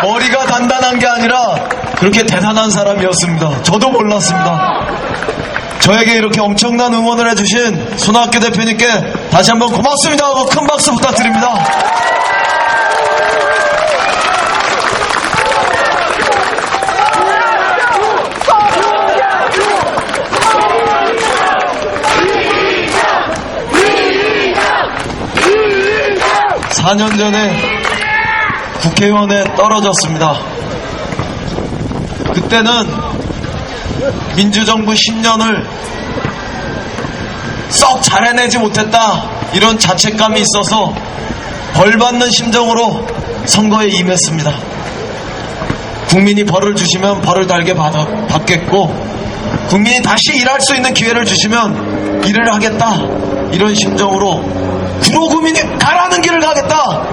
머리가 단단한 게 아니라 그렇게 대단한 사람이었습니다. 저도 몰랐습니다. 저에게 이렇게 엄청난 응원을 해주신 손학규 대표님께 다시 한번 고맙습니다 하고 큰 박수 부탁드립니다. 사 년 전에 국회의원에 떨어졌습니다. 그때는 민주정부 10년을 썩 잘 해내지 못했다 이런 자책감이 있어서 벌받는 심정으로 선거에 임했습니다. 국민이 벌을 주시면 벌을 달게 받겠고 국민이 다시 일할 수 있는 기회를 주시면 일을 하겠다 이런 심정으로 구로구민이 가라는 길을 가겠다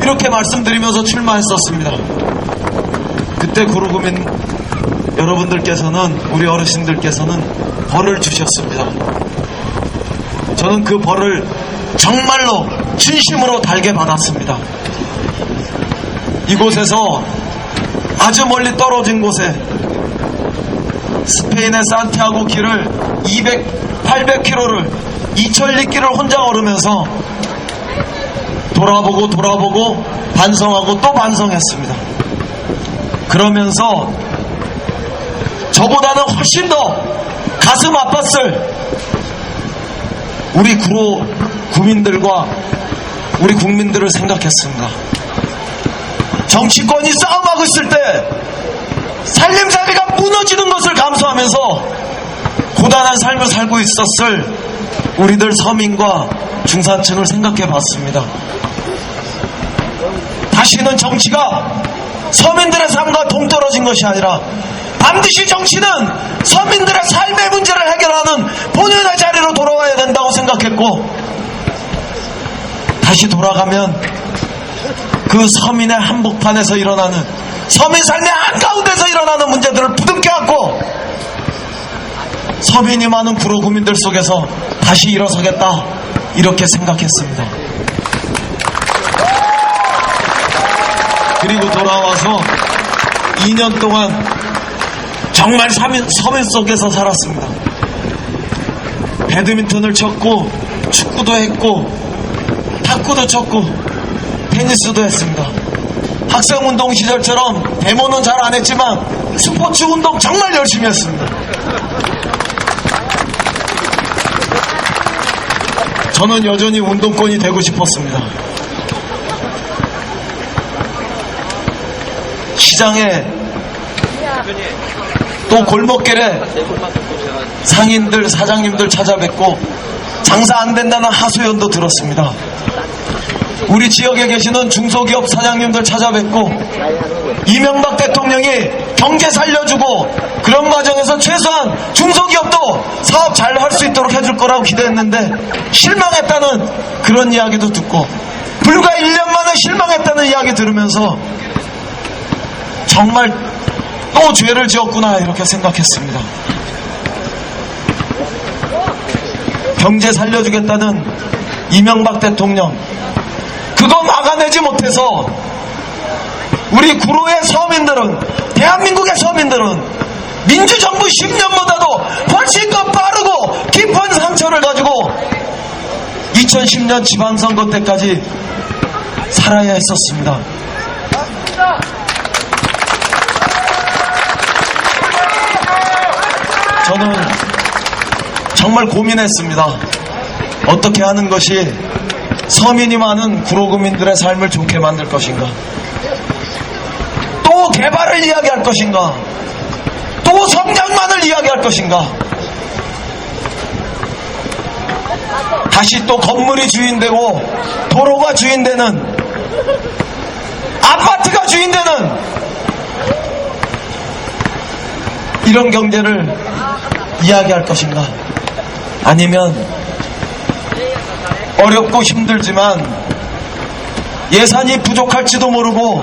이렇게 말씀드리면서 출마했었습니다. 그때 구로구민 여러분들께서는 우리 어르신들께서는 벌을 주셨습니다. 저는 그 벌을 정말로 진심으로 달게 받았습니다. 이곳에서 아주 멀리 떨어진 곳에 스페인의 산티아고 길을 800km를 2000리길을 혼자 걸으면서 돌아보고 반성하고 또 반성했습니다. 그러면서 저보다는 훨씬 더 가슴 아팠을 우리 구로 구민들과 우리 국민들을 생각했습니다. 정치권이 싸움하고 있을 때 살림살이가 무너지는 것을 감수하면서 고단한 삶을 살고 있었을 우리들 서민과 중산층을 생각해 봤습니다. 다시는 정치가 서민들의 삶과 동떨어진 것이 아니라 반드시 정치는 서민들의 삶의 문제를 해결하는 본연의 자리로 돌아와야 된다고 생각했고 다시 돌아가면 그 서민의 한복판에서 일어나는 서민 삶의 한가운데서 일어나는 문제들을 부둥켜 안고 서민이 많은 구로구민들 속에서 다시 일어서겠다 이렇게 생각했습니다. 그리고 돌아와서 2년 동안 정말 서민 속에서 살았습니다. 배드민턴을 쳤고 축구도 했고 탁구도 쳤고 테니스도 했습니다. 학생운동 시절처럼 데모는 잘 안 했지만 스포츠 운동 정말 열심히 했습니다. 저는 여전히 운동권이 되고 싶었습니다. 시장에 또 골목길에 상인들 사장님들 찾아뵙고 장사 안 된다는 하소연도 들었습니다. 우리 지역에 계시는 중소기업 사장님들 찾아뵙고 이명박 대통령이 경제 살려주고 그런 과정에서 최소한 중소기업도 사업 잘 할 수 있도록 해줄 거라고 기대했는데 실망했다는 그런 이야기도 듣고 불과 1년 만에 실망했다는 이야기 들으면서 정말 또 죄를 지었구나 이렇게 생각했습니다. 경제 살려주겠다는 이명박 대통령 그거 막아내지 못해서 우리 구로의 서민들은 대한민국의 서민들은 민주정부 10년보다도 훨씬 더 빠르고 깊은 상처를 가지고 2010년 지방선거 때까지 살아야 했었습니다. 저는 정말 고민했습니다. 어떻게 하는 것이 서민이 많은 구로구민들의 삶을 좋게 만들 것인가, 또 개발을 이야기할 것인가, 또 성장만을 이야기할 것인가, 다시 또 건물이 주인되고 도로가 주인되는 아파트가 주인되는 이런 경제를 이야기할 것인가, 아니면 어렵고 힘들지만 예산이 부족할지도 모르고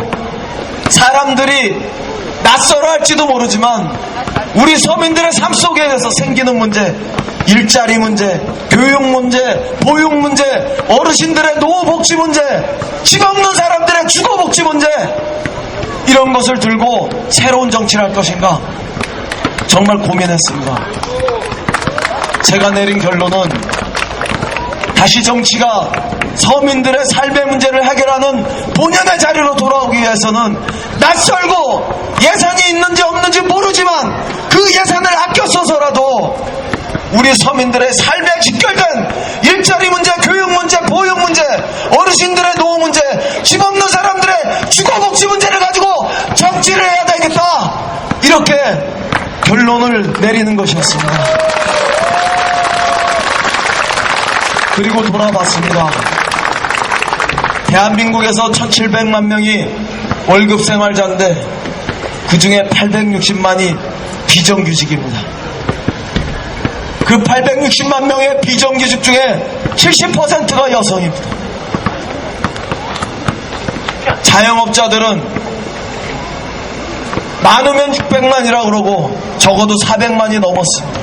사람들이 낯설어할지도 모르지만 우리 서민들의 삶 속에서 생기는 문제, 일자리 문제, 교육 문제, 보육 문제, 어르신들의 노후복지 문제, 집 없는 사람들의 주거복지 문제, 이런 것을 들고 새로운 정치를 할 것인가 정말 고민했습니다. 제가 내린 결론은 다시 정치가 서민들의 삶의 문제를 해결하는 본연의 자리로 돌아오기 위해서는 낯설고 예산이 있는지 없는지 모르지만 그 예산을 아껴 써서라도 우리 서민들의 삶에 직결된 일자리 문제, 교육 문제, 보육 문제, 어르신들의 노후 문제, 집 없는 사람들의 주거복지 문제를 가지고 정치를 해야 되겠다, 이렇게 결론을 내리는 것이었습니다. 그리고 돌아봤습니다. 대한민국에서 1700만 명이 월급생활자인데 그 중에 860만이 비정규직입니다. 그 860만 명의 비정규직 중에 70%가 여성입니다. 자영업자들은 많으면 600만이라고 그러고 적어도 400만이 넘었습니다.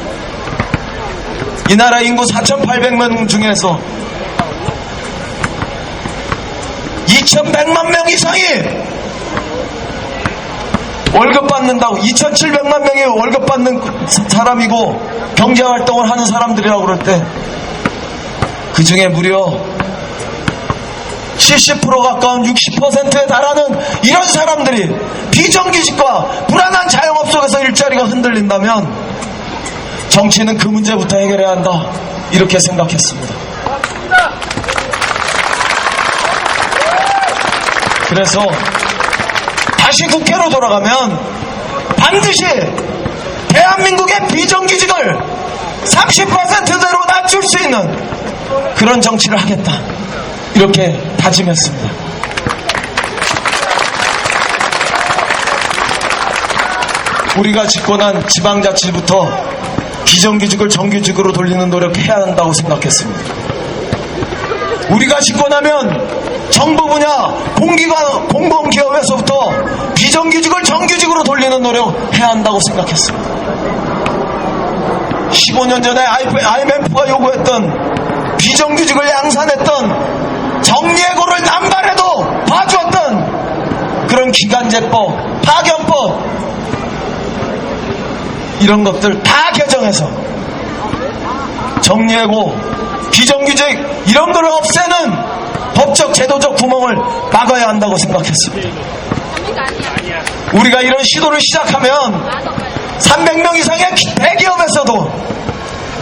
이 나라 인구 4,800만 중에서 2,100만 명 이상이 월급 받는다고, 2,700만 명이 월급 받는 사람이고 경제활동을 하는 사람들이라고 그럴 때 그 중에 무려 70% 가까운 60%에 달하는 이런 사람들이 비정규직과 불안한 자영업 속에서 일자리가 흔들린다면 정치는 그 문제부터 해결해야 한다, 이렇게 생각했습니다. 그래서 다시 국회로 돌아가면 반드시 대한민국의 비정규직을 30%대로 낮출 수 있는 그런 정치를 하겠다, 이렇게 다짐했습니다. 우리가 집권한 지방자치부터 비정규직을 정규직으로 돌리는 노력해야 한다고 생각했습니다. 우리가 집권하면 정부 분야 공공기업에서부터 비정규직을 정규직으로 돌리는 노력해야 한다고 생각했습니다. 15년 전에 IMF가 요구했던 비정규직을 양산했던 정리해고를 남발해도 봐주었던 그런 기간제법, 파견법, 이런 것들 다 개정해서 정리해고, 비정규직 이런 걸 없애는 법적 제도적 구멍을 막아야 한다고 생각했습니다. 우리가 이런 시도를 시작하면 300명 이상의 대기업에서도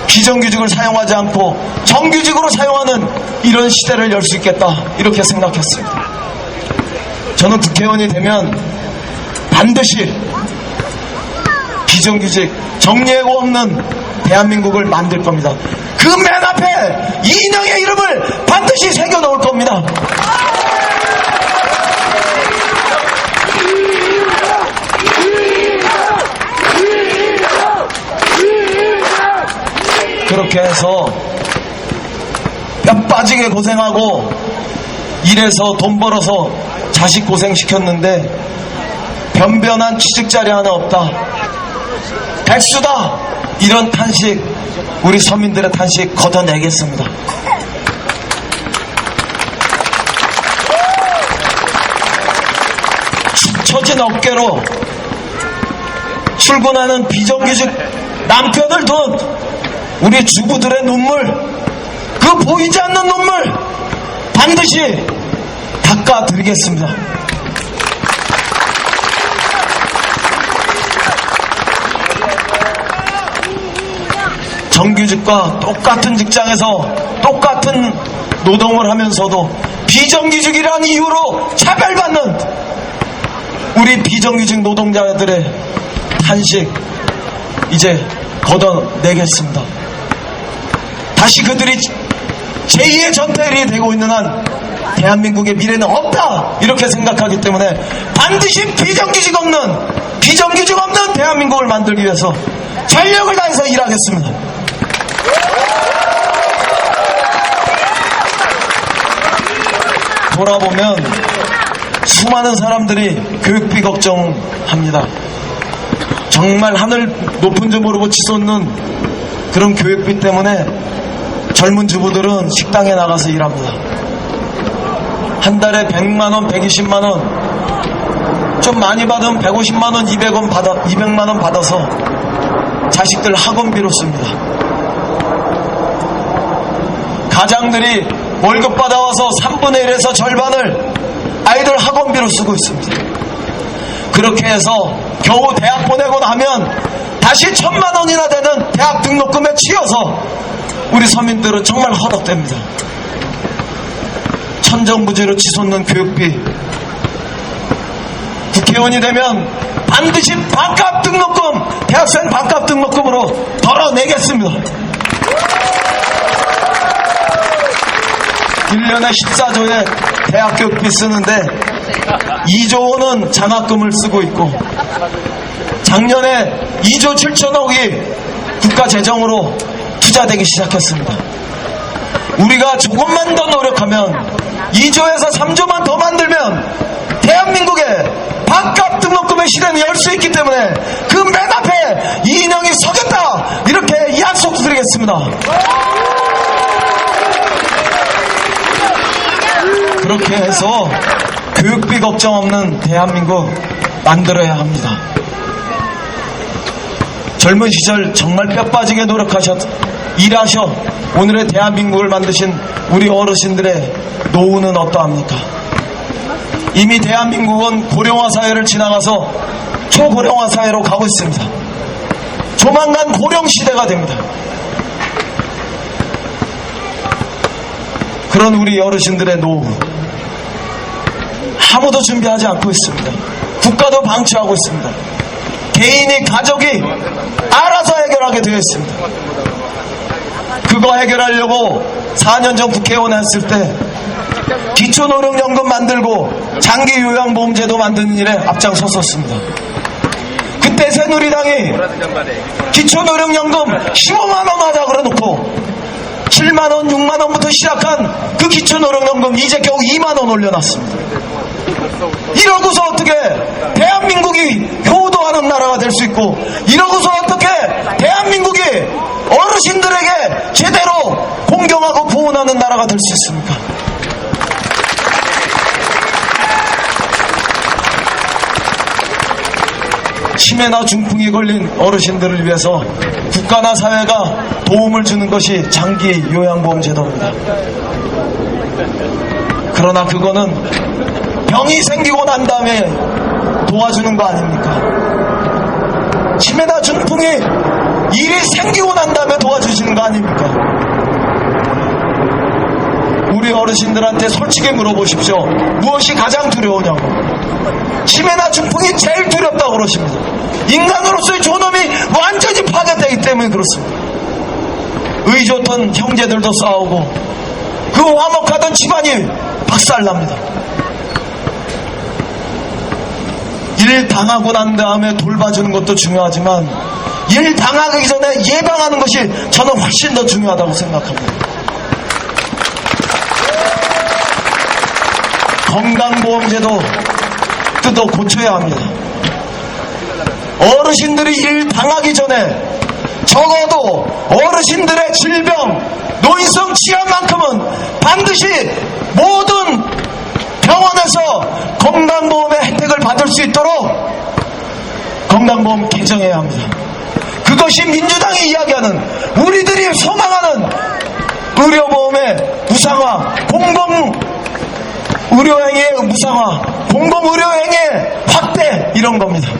비정규직을 사용하지 않고 정규직으로 사용하는 이런 시대를 열 수 있겠다, 이렇게 생각했습니다. 저는 국회의원이 되면 반드시 비정규직, 정리해고 없는 대한민국을 만들 겁니다. 그 맨 앞에 이인영의 이름을 반드시 새겨 넣을 겁니다. 그렇게 해서 뼈 빠지게 고생하고 일해서 돈 벌어서 자식 고생시켰는데 변변한 취직자리 하나 없다, 백수다, 이런 탄식, 우리 서민들의 탄식 걷어내겠습니다. 처진 어깨로 출근하는 비정규직 남편을 둔 우리 주부들의 눈물, 그 보이지 않는 눈물 반드시 닦아드리겠습니다. 정규직과 똑같은 직장에서 똑같은 노동을 하면서도 비정규직이라는 이유로 차별받는 우리 비정규직 노동자들의 탄식 이제 걷어내겠습니다. 다시 그들이 제2의 전태일이 되고 있는 한 대한민국의 미래는 없다, 이렇게 생각하기 때문에 반드시 비정규직 없는 대한민국을 만들기 위해서 전력을 다해서 일하겠습니다. 돌아보면 수많은 사람들이 교육비 걱정합니다. 정말 하늘 높은 줄 모르고 치솟는 그런 교육비 때문에 젊은 주부들은 식당에 나가서 일합니다. 한 달에 100만원, 120만원, 좀 많이 받으면 150만원, 200만원 받아서 자식들 학원비로 씁니다. 가장들이 월급 받아와서 3분의 1에서 절반을 아이들 학원비로 쓰고 있습니다. 그렇게 해서 겨우 대학 보내고 나면 다시 1,000만원이나 되는 대학 등록금에 치여서 우리 서민들은 정말 허덕댑니다. 천정부지로 치솟는 교육비, 국회의원이 되면 반드시 반값 등록금, 대학생 반값 등록금으로 덜어내겠습니다. 1년에 14조의 대학 교육비 쓰는데 2조 원은 장학금을 쓰고 있고, 작년에 2조 7천억이 국가 재정으로 투자되기 시작했습니다. 우리가 조금만 더 노력하면 2조에서 3조만 더 만들면 대한민국의 반값 등록금의 시대는 열 수 있기 때문에 그 맨 앞에 이인영이 서겠다, 이렇게 약속드리겠습니다. 그렇게 해서 교육비 걱정 없는 대한민국 만들어야 합니다. 젊은 시절 정말 뼈 빠지게 일하셔 오늘의 대한민국을 만드신 우리 어르신들의 노후는 어떠합니까? 이미 대한민국은 고령화 사회를 지나가서 초고령화 사회로 가고 있습니다. 조만간 고령 시대가 됩니다. 그런 우리 어르신들의 노후 아무도 준비하지 않고 있습니다. 국가도 방치하고 있습니다. 개인이, 가족이 알아서 해결하게 되어 있습니다. 그거 해결하려고 4년 전 국회의원 했을 때 기초노령연금 만들고 장기요양보험제도 만드는 일에 앞장섰었습니다. 그때 새누리당이 기초노령연금 15만원 하자 그래놓고 7만원, 6만원부터 시작한 그 기초노령연금 이제 겨우 2만원 올려놨습니다. 이러고서 어떻게 대한민국이 효도하는 나라가 될 수 있고, 이러고서 어떻게 대한민국이 어르신들에게 제대로 공경하고 보호하는 나라가 될 수 있습니까? 치매나 중풍이 걸린 어르신들을 위해서 국가나 사회가 도움을 주는 것이 장기 요양보험 제도입니다. 그러나 그거는 병이 생기고 난 다음에 도와주는 거 아닙니까? 치매나 중풍이 일이 생기고 난 다음에 도와주시는 거 아닙니까? 우리 어르신들한테 솔직히 물어보십시오. 무엇이 가장 두려우냐고. 치매나 중풍이 제일 두렵다고 그러십니다. 인간으로서의 존엄이 완전히 파괴되기 때문에 그렇습니다. 의좋던 형제들도 싸우고 그 화목하던 집안이 박살납니다. 일 당하고 난 다음에 돌봐주는 것도 중요하지만 일 당하기 전에 예방하는 것이 저는 훨씬 더 중요하다고 생각합니다. 건강보험제도 뜯어 고쳐야 합니다. 어르신들이 일 당하기 전에 적어도 어르신들의 질병, 노인성 치료만큼은 반드시 모든 병원에서 건강보험의 혜택을 받을 수 있도록 건강보험 개정해야 합니다. 그것이 민주당이 이야기하는, 우리들이 소망하는 의료보험의 무상화, 공공의료행위의 무상화, 공공의료행위의 확대, 이런 겁니다.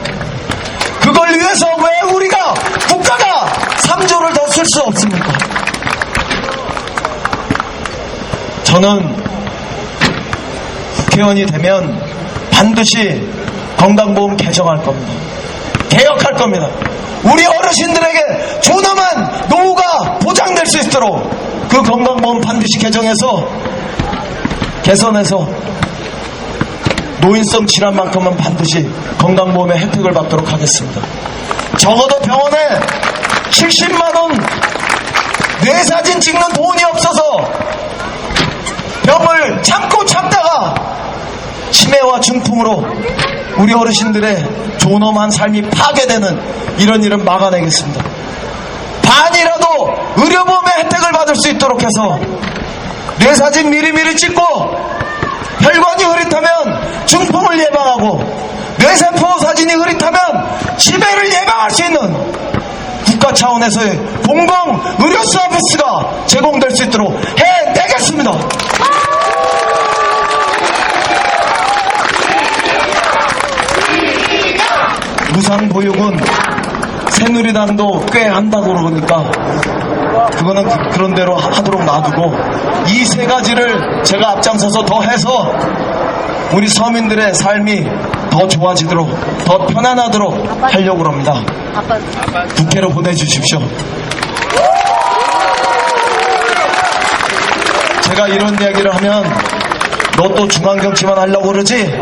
그걸 위해서 왜 우리가 국가가 3조를 더 쓸 수 없습니까? 저는 국회의원이 되면 반드시 건강보험 개정할 겁니다. 개혁할 겁니다. 우리 어르신들에게 존엄한 노후가 보장될 수 있도록 그 건강보험 반드시 개정해서 개선해서 노인성 질환만큼은 반드시 건강보험의 혜택을 받도록 하겠습니다. 적어도 병원에 70만원 뇌사진 찍는 돈이 없어서 병을 참다가 치매와 중풍으로 우리 어르신들의 존엄한 삶이 파괴되는 이런 일은 막아내겠습니다. 반이라도 의료보험의 혜택을 받을 수 있도록 해서 뇌사진 미리미리 찍고 혈관이 흐릿하면 중풍을 예방하고 뇌세포 사진이 흐릿하면 치매를 예방할 수 있는 국가 차원에서의 공공 의료 서비스가 제공될 수 있도록 해내겠습니다. 무상보육은 새누리당도 꽤 한다고 그러니까 그거는 그런 대로 하도록 놔두고 이 세 가지를 제가 앞장서서 더 해서 우리 서민들의 삶이 더 좋아지도록 더 편안하도록 하려고 합니다. 국회로 보내주십시오. 제가 이런 이야기를 하면 너 또 중앙정치만 하려고 그러지?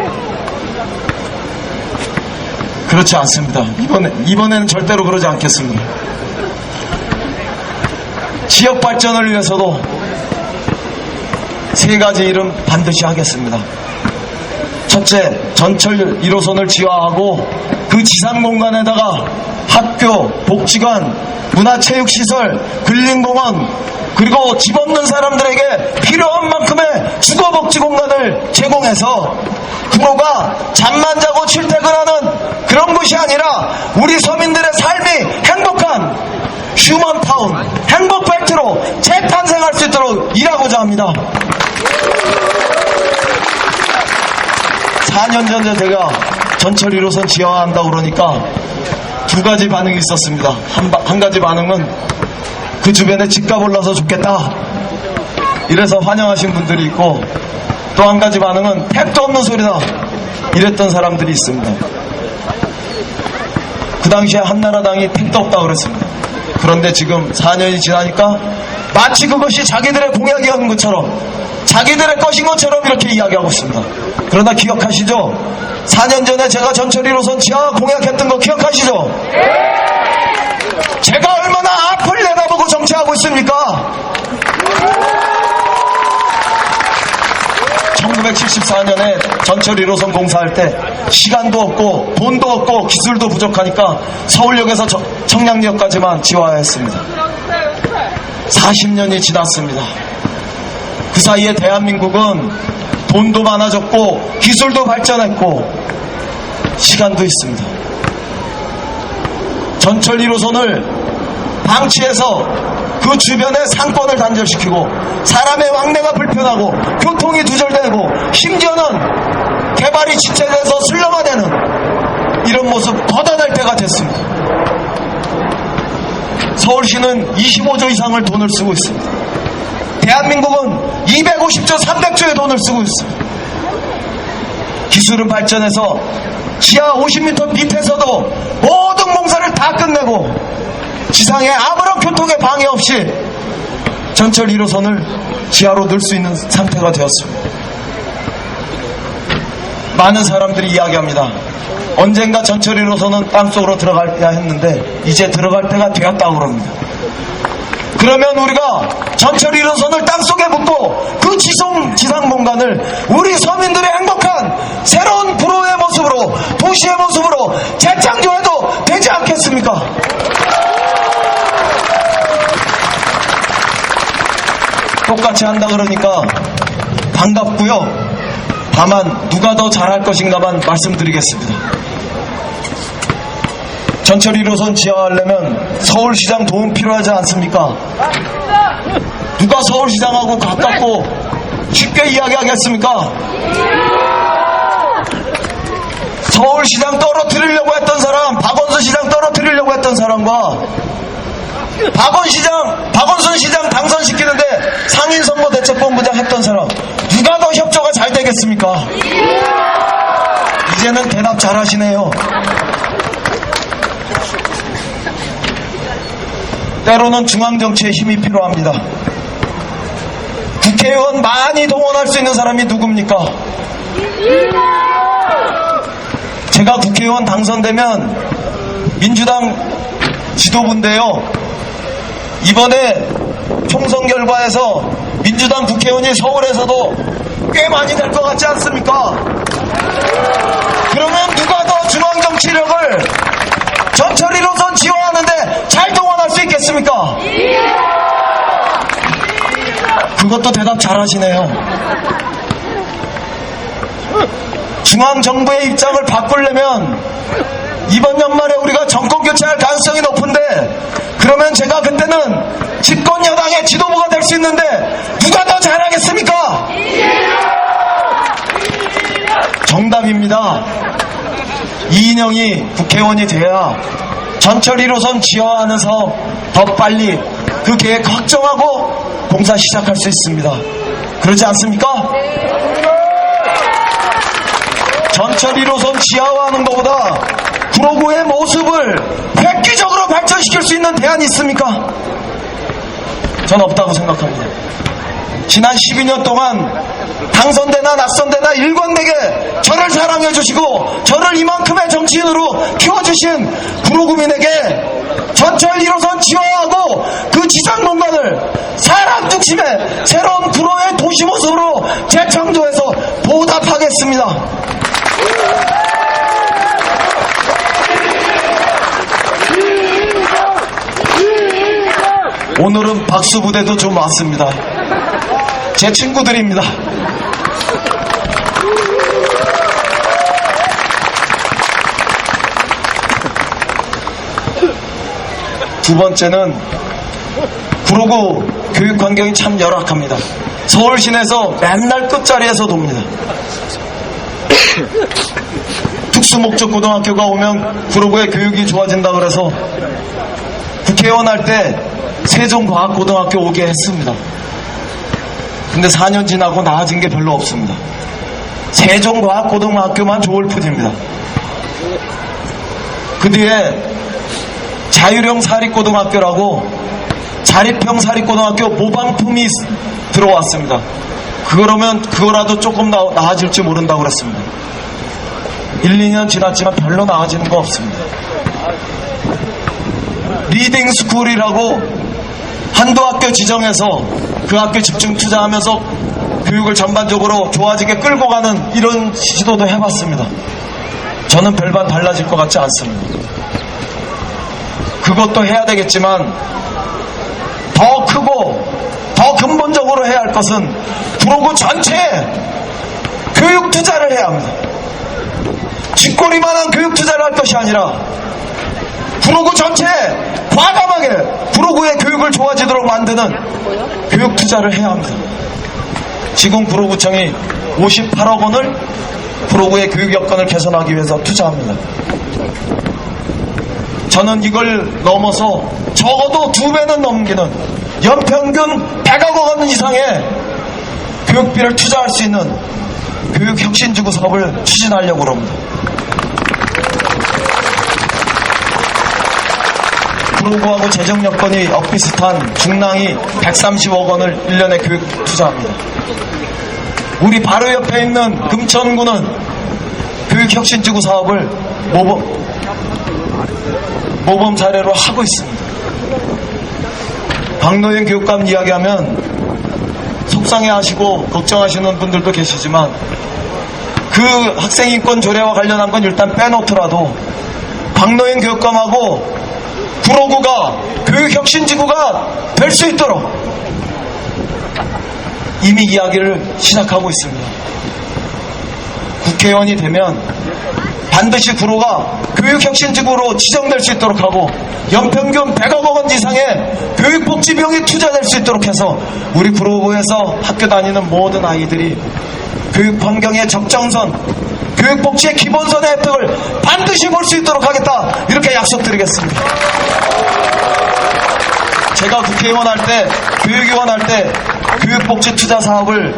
그렇지 않습니다. 이번에는 절대로 그러지 않겠습니다. 지역 발전을 위해서도 세 가지 일은 반드시 하겠습니다. 첫째, 전철 1호선을 지하하고 그 지상 공간에다가 학교, 복지관, 문화체육시설, 근린공원, 그리고 집 없는 사람들에게 필요한 만큼의 주거복지 공간을 제공해서 구로가 잠만 자고 출퇴근하는 그런 곳이 아니라 우리 서민들의 삶이 행복한 휴먼타운, 행복벨트로 재탄생할 수 있도록 일하고자 합니다. 4년 전에 제가 전철 1호선 지하한다고 그러니까 두 가지 반응이 있었습니다. 한 가지 반응은 그 주변에 집값 올라서 좋겠다 이래서 환영하신 분들이 있고, 또 한 가지 반응은 택도 없는 소리다 이랬던 사람들이 있습니다. 그 당시에 한나라당이 택도 없다고 그랬습니다. 그런데 지금 4년이 지나니까 마치 그것이 자기들의 공약이었는 것처럼, 자기들의 것인 것처럼 이렇게 이야기하고 있습니다. 그러나 기억하시죠? 4년 전에 제가 전철 1호선 지하 공약했던 거 기억하시죠? 제가 얼마나 앞을 내다보고 정치하고 있습니까? 1974년에 전철 1호선 공사할 때 시간도 없고 돈도 없고 기술도 부족하니까 서울역에서 청량리역까지만 지화했습니다. 40년이 지났습니다. 그 사이에 대한민국은 돈도 많아졌고 기술도 발전했고 시간도 있습니다. 전철 1호선을 방치해서 그 주변의 상권을 단절시키고 사람의 왕래가 불편하고 교통이 두절되고 심지어는 개발이 지체돼서 슬럼화되는 이런 모습 걷어낼 때가 됐습니다. 서울시는 25조 이상을 돈을 쓰고 있습니다. 대한민국은 250조 300조의 돈을 쓰고 있습니다. 기술은 발전해서 지하 50m 밑에서도 모든 공사를 다 끝내고 지상에 아무런 교통에 방해 없이 전철 1호선을 지하로 넣을 수 있는 상태가 되었습니다. 많은 사람들이 이야기합니다. 언젠가 전철 1호선은 땅속으로 들어가야 했는데 이제 들어갈 때가 되었다고 그럽니다. 그러면 우리가 전철 1호선을 땅속에 묻고 그 지상 공간을 우리 서민들의 행복한 새로운 구로의 모습으로, 도시의 모습으로 재창조해도 되지 않겠습니까? 똑같이 한다 그러니까 반갑고요. 다만 누가 더 잘할 것인가만 말씀드리겠습니다. 전철 1호선 지하하려면 서울시장 도움 필요하지 않습니까? 누가 서울시장하고 가깝고 쉽게 이야기하겠습니까? 서울시장 떨어뜨리려고 했던 사람, 박원순 시장 떨어뜨리려고 했던 사람과 박원순 시장 당선시키는데 상인선거대책본부장 했던 사람, 누가 더 협조가 잘 되겠습니까? 이제는 대답 잘 하시네요. 때로는 중앙정치에 힘이 필요합니다. 국회의원 많이 동원할 수 있는 사람이 누굽니까? 제가 국회의원 당선되면 민주당 지도부인데요, 이번에 총선 결과에서 민주당 국회의원이 서울에서도 꽤 많이 될 것 같지 않습니까? 그러면 누가 더 중앙정치력을 전철 1호선 지원하는데 잘 동원할 수 있겠습니까? 그것도 대답 잘 하시네요. 중앙정부의 입장을 바꾸려면 이번 연말에 우리가 정권 교체할 가능성이 높은데, 그러면 제가 그때는 집권 여당의 지도부가 될 수 있는데 누가 더 잘하겠습니까? 정답입니다. 이인영이 국회의원이 돼야 전철 1호선 지하화하는 사업 더 빨리 그 계획 확정하고 공사 시작할 수 있습니다. 그러지 않습니까? 전철 1호선 지하화하는 것보다 구로구의 모습을 획기적으로 발전시킬 수 있는 대안이 있습니까? 전 없다고 생각합니다. 지난 12년 동안 당선되나 낙선되나 일관되게 저를 사랑해 주시고 저를 이만큼의 정치인으로 키워주신 구로구민에게 전철 1호선 지하화하고 그 지상 공간을 사람 중심의 새로운 구로의 도시 모습으로 재창조해서 보답하겠습니다. 오늘은 박수 부대도 좀 왔습니다. 제 친구들입니다. 두 번째는 구로구 교육 환경이 참 열악합니다. 서울 시내에서 맨날 끝자리에서 돕니다. 특수목적 고등학교가 오면 구로구의 교육이 좋아진다 그래서 국회의원 할 때 세종과학고등학교 오게 했습니다. 근데 4년 지나고 나아진 게 별로 없습니다. 세종과학고등학교만 좋을 뿐입니다. 그 뒤에 자율형 사립고등학교라고 자립형 사립고등학교 모방품이 들어왔습니다. 그러면 그거라도 조금 나아질지 모른다고 그랬습니다. 1, 2년 지났지만 별로 나아지는 거 없습니다. 리딩 스쿨이라고 한두 학교 지정해서 그 학교 집중 투자하면서 교육을 전반적으로 좋아지게 끌고 가는 이런 시도도 해봤습니다. 저는 별반 달라질 것 같지 않습니다. 그것도 해야 되겠지만 더 크고 더 근본적으로 해야 할 것은 구로구 전체에 교육 투자를 해야 합니다. 쥐꼬리만한 교육 투자를 할 것이 아니라 구로구 전체에 과감하게 구로구의 교육을 좋아지도록 만드는 교육 투자를 해야 합니다. 지금 구로구청이 58억 원을 구로구의 교육 여건을 개선하기 위해서 투자합니다. 저는 이걸 넘어서 적어도 2배는 넘기는 연평균 100억 원 이상의 교육비를 투자할 수 있는 교육혁신지구 사업을 추진하려고 합니다. 구로구하고 재정 여건이 엇비슷한 중랑이 130억 원을 1년에 교육 투자합니다. 우리 바로 옆에 있는 금천구는 교육혁신지구 사업을 모범 사례로 하고 있습니다. 박노현 교육감 이야기하면 속상해하시고 걱정하시는 분들도 계시지만 그 학생인권 조례와 관련한 건 일단 빼놓더라도 박노현 교육감하고 구로구가 교육혁신지구가 될 수 있도록 이미 이야기를 시작하고 있습니다. 국회의원이 되면 반드시 구로가 교육혁신지구로 지정될 수 있도록 하고 연평균 100억 원 이상의 교육복지비용이 투자될 수 있도록 해서 우리 구로구에서 학교 다니는 모든 아이들이 교육환경의 적정선, 교육복지의 기본선의 혜택을 반드시 볼 수 있도록 하겠다, 이렇게 약속드리겠습니다. 제가 국회의원 할 때, 교육위원 할 때 교육복지 투자 사업을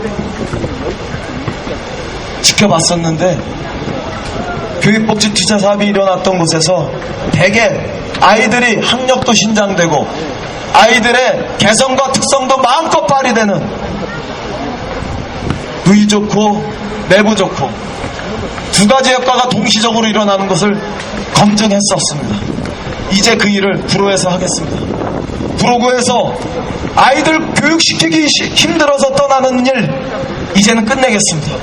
지켜봤었는데 교육복지 투자 사업이 일어났던 곳에서 대개 아이들이 학력도 신장되고 아이들의 개성과 특성도 마음껏 발휘되는 누이 좋고 내부 좋고 두 가지 효과가 동시적으로 일어나는 것을 검증했었습니다. 이제 그 일을 구로에서 하겠습니다. 구로구에서 아이들 교육시키기 힘들어서 떠나는 일 이제는 끝내겠습니다.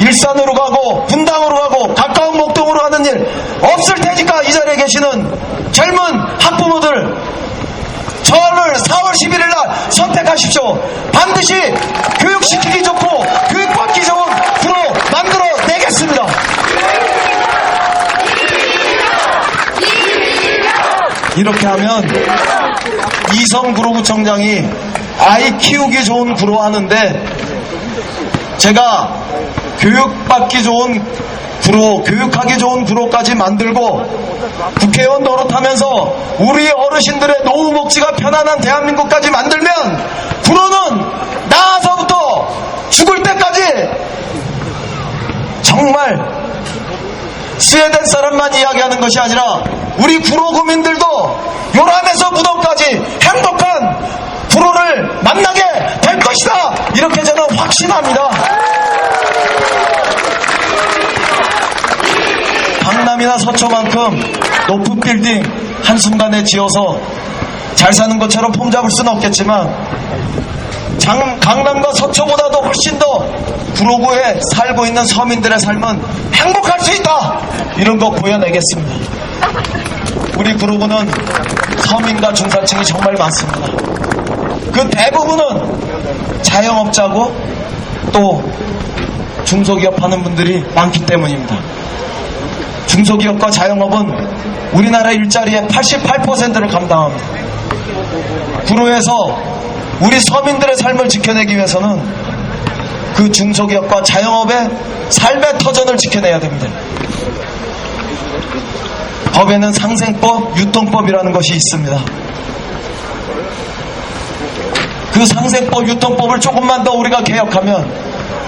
일산으로 가고 분당으로 가고 가까운 목동으로 가는 일 없을 테니까 이 자리에 계시는 젊은 학부모들 저를 4월 11일 날 선택하십시오. 반드시 교육시키기 좋고 교육받기 좋은 구로 만들어내겠습니다. 이렇게 하면 이성 구로구청장이 아이 키우기 좋은 구로 하는데 제가 교육받기 좋은 구로, 교육하기 좋은 구로까지 만들고 국회의원 노릇하면서 우리 어르신들의 노후 복지가 편안한 대한민국까지 만들면 구로는 나서부터 죽을 때까지 정말 스웨덴 사람만 이야기하는 것이 아니라 우리 구로 구민들도 요란에서 무덤까지 행복한 구로를 만나게 될 것이다. 이렇게 저는 확신합니다. 강남이나 서초만큼 높은 빌딩 한순간에 지어서 잘 사는 것처럼 폼잡을 수는 없겠지만 강남과 서초보다도 훨씬 더 구로구에 살고 있는 서민들의 삶은 행복할 수 있다. 이런 거 보여내겠습니다. 우리 구로구는 서민과 중산층이 정말 많습니다. 그 대부분은 자영업자고 또 중소기업 하는 분들이 많기 때문입니다. 중소기업과 자영업은 우리나라 일자리의 88%를 감당합니다. 구로에서 우리 서민들의 삶을 지켜내기 위해서는 그 중소기업과 자영업의 삶의 터전을 지켜내야 됩니다. 법에는 상생법, 유통법이라는 것이 있습니다. 그 상생법, 유통법을 조금만 더 우리가 개혁하면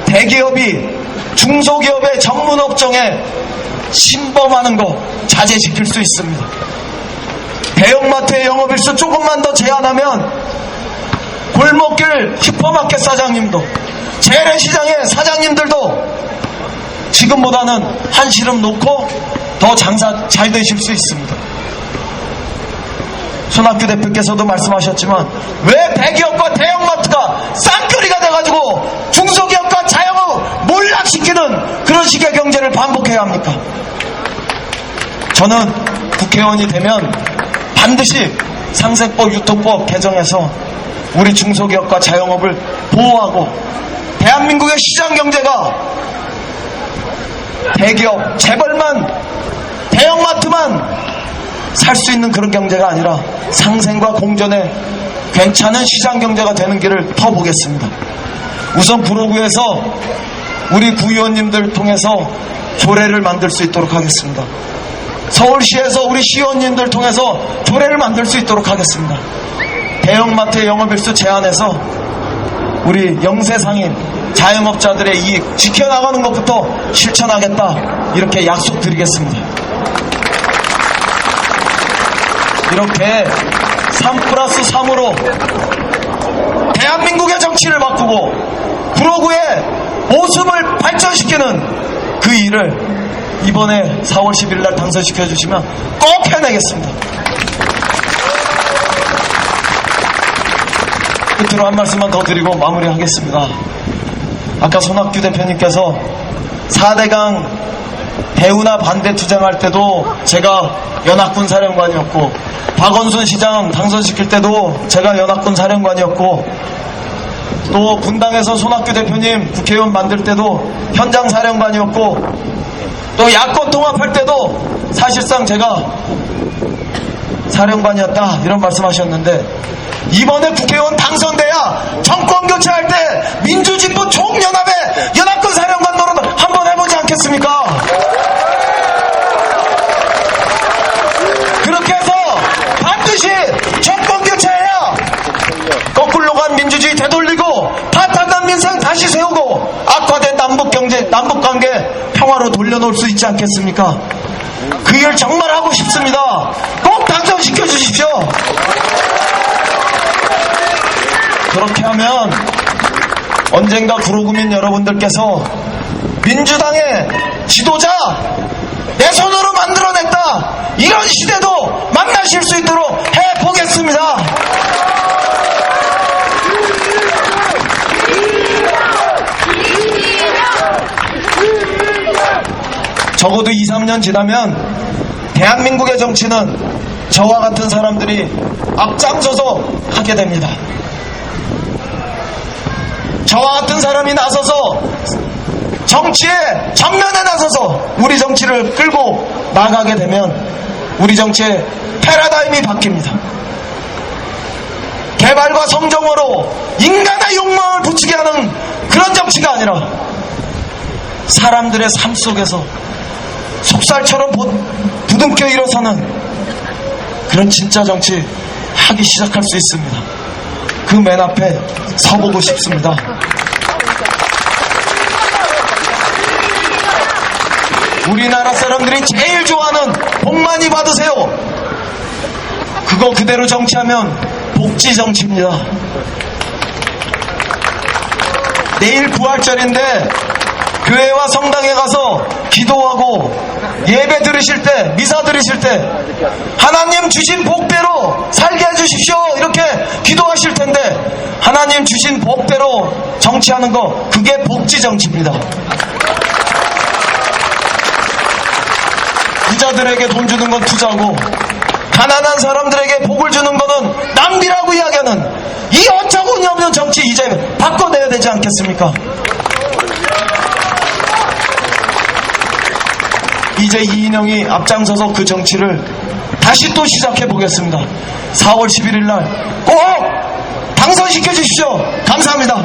대기업이 중소기업의 전문업종에 침범하는 거 자제시킬 수 있습니다. 대형마트의 영업일수 조금만 더 제한하면 골목길 슈퍼마켓 사장님도 재래시장의 사장님들도 지금보다는 한시름 놓고 더 장사 잘 되실 수 있습니다. 손학규 대표께서도 말씀하셨지만 왜 대기업과 대형마트가 쌍끌이가 돼가지고 중소기업과 자영업을 몰락시키는 그런 식의 경제를 반복해야 합니까? 저는 국회의원이 되면 반드시 상생법, 유통법 개정해서 우리 중소기업과 자영업을 보호하고 대한민국의 시장경제가 대기업, 재벌만, 대형마트만 살 수 있는 그런 경제가 아니라 상생과 공존의 괜찮은 시장경제가 되는 길을 터보겠습니다. 우선 구로구에서 우리 구의원님들 통해서 조례를 만들 수 있도록 하겠습니다. 서울시에서 우리 시의원님들 통해서 조례를 만들 수 있도록 하겠습니다. 대형마트의 영업일수 제한해서 우리 영세상인 자영업자들의 이익 지켜나가는 것부터 실천하겠다. 이렇게 약속드리겠습니다. 이렇게 3+3으로 대한민국의 정치를 바꾸고 구로구의 모습을 발전시키는 그 일을 이번에 4월 10일 날 당선시켜 주시면 꼭 해내겠습니다. 끝으로 한 말씀만 더 드리고 마무리하겠습니다. 아까 손학규 대표님께서 4대강 대우나 반대 투쟁할 때도 제가 연합군 사령관이었고 박원순 시장 당선시킬 때도 제가 연합군 사령관이었고 또 분당에서 손학규 대표님 국회의원 만들 때도 현장 사령관이었고 또 야권 통합할 때도 사실상 제가 사령관이었다 이런 말씀하셨는데 이번에 국회의원 당선돼야 정권 교체할 때 민주진보 총연합의 연합군 사령관 노릇 한번 해보지 않겠습니까? 그렇게 해서 반드시 정권 교체해야 거꾸로 간 민주주의 되돌리고 파탄난 민생 다시 세우고 악화된 남북경제, 남북관계 평화로 돌려놓을 수 있지 않겠습니까? 그 일 정말 하고 싶습니다. 꼭 당선시켜 주십시오. 그렇게 하면 언젠가 구로구민 여러분들께서 민주당의 지도자 내 손으로 만들어냈다 이런 시대도 만나실 수 있도록 해보겠습니다. 적어도 2, 3년 지나면 대한민국의 정치는 저와 같은 사람들이 앞장서서 하게 됩니다. 저와 같은 사람이 나서서 정치의 전면에 나서서 우리 정치를 끌고 나가게 되면 우리 정치의 패러다임이 바뀝니다. 개발과 성정으로 인간의 욕망을 부추게 하는 그런 정치가 아니라 사람들의 삶 속에서 속살처럼 부둥켜 일어서는 그런 진짜 정치 하기 시작할 수 있습니다. 그 맨 앞에 서보고 싶습니다. 우리나라 사람들이 제일 좋아하는 복 많이 받으세요. 그거 그대로 정치하면 복지 정치입니다. 내일 부활절인데 교회와 성당에 가서 기도하고 예배 들으실 때, 미사 들으실 때 하나님 주신 복대로 살게 해주십시오 이렇게 기도하실 텐데 하나님 주신 복대로 정치하는 거 그게 복지 정치입니다. 부자들에게 돈 주는 건 투자고 가난한 사람들에게 복을 주는 거는 낭비라고 이야기하는 이 어처구니 없는 정치 이제 바꿔내야 되지 않겠습니까? 이제 이인영이 앞장서서 그 정치를 다시 또 시작해 보겠습니다. 4월 11일 날 꼭 당선시켜 주십시오. 감사합니다.